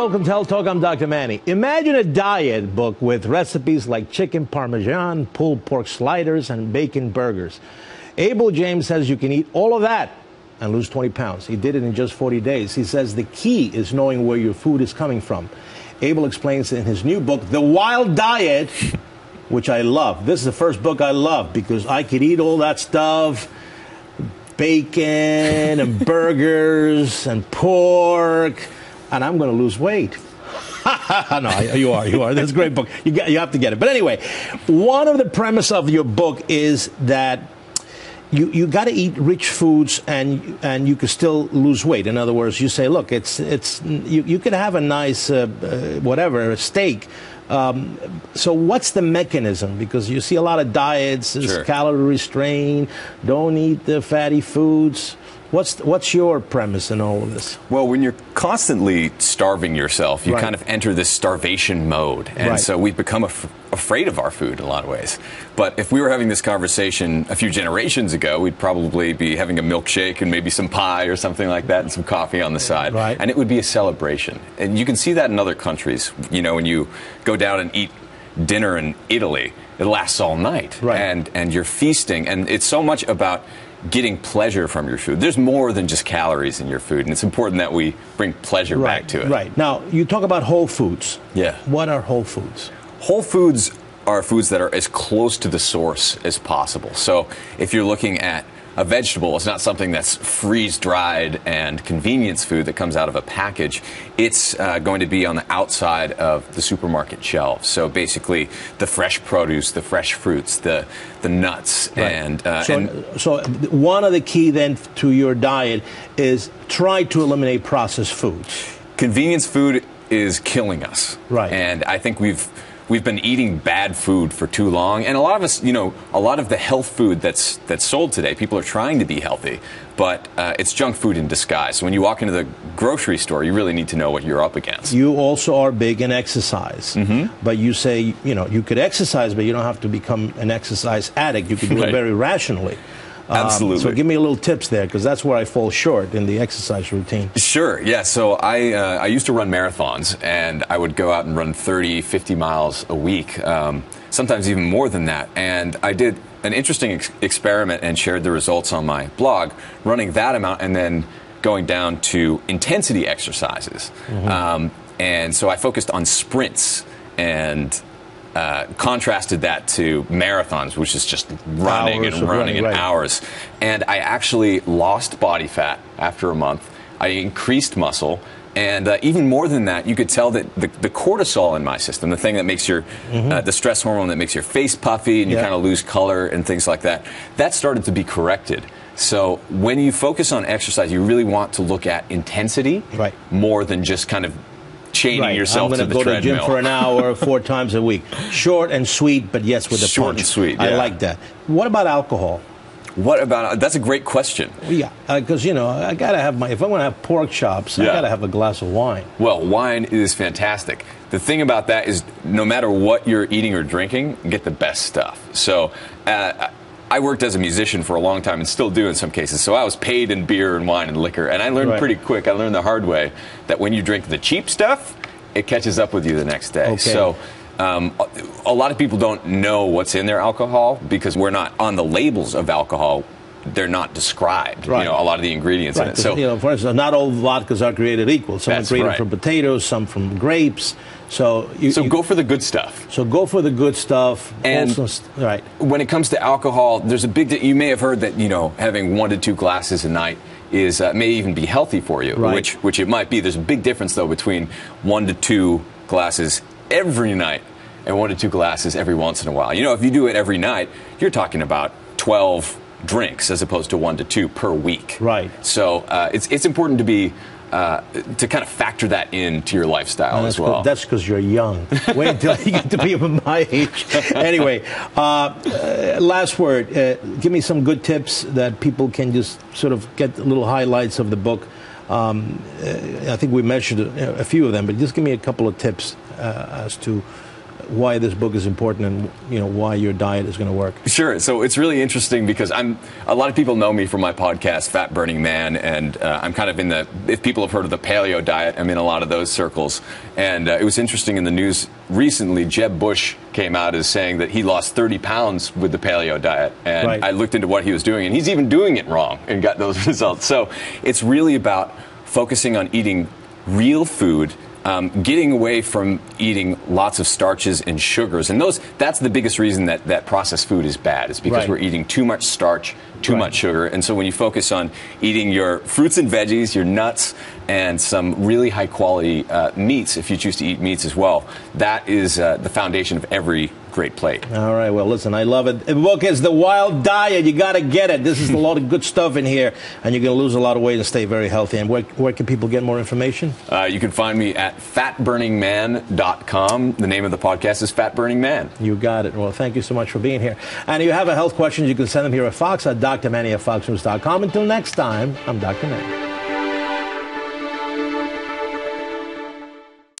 welcome to Health Talk. I'm Dr. Manny. Imagine a diet book with recipes like chicken parmesan, pulled pork sliders, and bacon burgers. Abel James says you can eat all of that and lose 20 pounds. He did it in just 40 days. He says the key is knowing where your food is coming from. Abel explains in his new book, The Wild Diet, which I love. This is the first book I love because I could eat all that stuff, bacon and burgers and pork, and I'm going to lose weight. No, you are. That's a great book. You have to get it. But anyway, one of the premise of your book is that you got to eat rich foods and you can still lose weight. In other words, you say, look, you can have a nice a steak. So what's the mechanism? Because you see a lot of diets, Sure. Calorie restraint, don't eat the fatty foods. What's your premise in all of this? Well, when you're constantly starving yourself, you kind of enter this starvation mode. And so we've become afraid of our food in a lot of ways. But if we were having this conversation a few generations ago, we'd probably be having a milkshake and maybe some pie or something like that and some coffee on the side. Right. And it would be a celebration. And you can see that in other countries. You know, when you go down and eat dinner in Italy, it lasts all night. Right. And you're feasting. And it's so much about getting pleasure from your food. There's more than just calories in your food, and it's important that we bring pleasure back to it. Right. Now, you talk about whole foods. Yeah. What are whole foods? Whole foods are foods that are as close to the source as possible. So if you're looking at a vegetable, it's not something that's freeze-dried and convenience food that comes out of a package. It's going to be on the outside of the supermarket shelves. So basically, the fresh produce, the fresh fruits, the nuts, Right. So one of the key then to your diet is try to eliminate processed foods. Convenience food is killing us. Right. And I think we've been eating bad food for too long. And a lot of us, a lot of the health food that's sold today, people are trying to be healthy, but it's junk food in disguise. So when you walk into the grocery store, you really need to know what you're up against. You also are big in exercise. Mm-hmm. But you say, you could exercise, but you don't have to become an exercise addict. You could do it very rationally. Absolutely. So give me a little tips there, because that's where I fall short in the exercise routine. Sure, yeah. So I used to run marathons, and I would go out and run 30, 50 miles a week, sometimes even more than that. And I did an interesting experiment and shared the results on my blog, running that amount and then going down to intensity exercises. Mm-hmm. And so I focused on sprints and contrasted that to marathons, which is just running hours. And I actually lost body fat after a month. I increased muscle. And even more than that, you could tell that the cortisol in my system, the thing that makes your, the stress hormone that makes your face puffy and you kind of lose color and things like that, that started to be corrected. So when you focus on exercise, you really want to look at intensity more than just kind of chaining yourself to the treadmill. I'm going to go to the gym for an hour 4 times a week. Short and sweet, but yes, with a punch. Short and sweet, yeah. I like that. What about alcohol? That's a great question. Yeah, because, I got to have if I want to have pork chops, I got to have a glass of wine. Well, wine is fantastic. The thing about that is no matter what you're eating or drinking, get the best stuff. So I worked as a musician for a long time and still do in some cases. So I was paid in beer and wine and liquor. And I learned pretty quick, I learned the hard way, that when you drink the cheap stuff, it catches up with you the next day. Okay. So a lot of people don't know what's in their alcohol because we're not on the labels of alcohol. They're not described, a lot of the ingredients in it. So, for instance, not all vodkas are created equal. Some are created from potatoes, some from grapes. So go for the good stuff. So go for the good stuff. And when it comes to alcohol, there's a you may have heard that, having 1 to 2 glasses a night is may even be healthy for you, which it might be. There's a big difference, though, between 1 to 2 glasses every night and 1 to 2 glasses every once in a while. If you do it every night, you're talking about 12 drinks as opposed to 1 to 2 per week. Right. So it's important to be to kind of factor that into your lifestyle as well. That's because you're young. Wait until you get to be my age. Anyway, last word. Give me some good tips that people can just sort of get little highlights of the book. I think we mentioned a few of them, but just give me a couple of tips as to why this book is important and why your diet is going to work. Sure. So it's really interesting because a lot of people know me from my podcast, Fat Burning Man, and I'm kind of if people have heard of the paleo diet, I'm in a lot of those circles. And it was interesting in the news recently, Jeb Bush came out as saying that he lost 30 pounds with the paleo diet. And right. I looked into what he was doing, and he's even doing it wrong and got those results. So it's really about focusing on eating real food, getting away from eating lots of starches and sugars. And that's the biggest reason that processed food is bad, is because right. we're eating too much starch, too right. much sugar. And so when you focus on eating your fruits and veggies, your nuts, and some really high quality meats, if you choose to eat meats as well, that is the foundation of every great plate. All right. Well, listen, I love it. The book is The Wild Diet. You got to get it. This is a lot of good stuff in here, and you're going to lose a lot of weight and stay very healthy. And where can people get more information? You can find me at fatburningman.com. The name of the podcast is Fat Burning Man. You got it. Well, thank you so much for being here. And if you have a health question, you can send them here at Fox at drmanny@foxnews.com. Until next time, I'm Dr. Manny.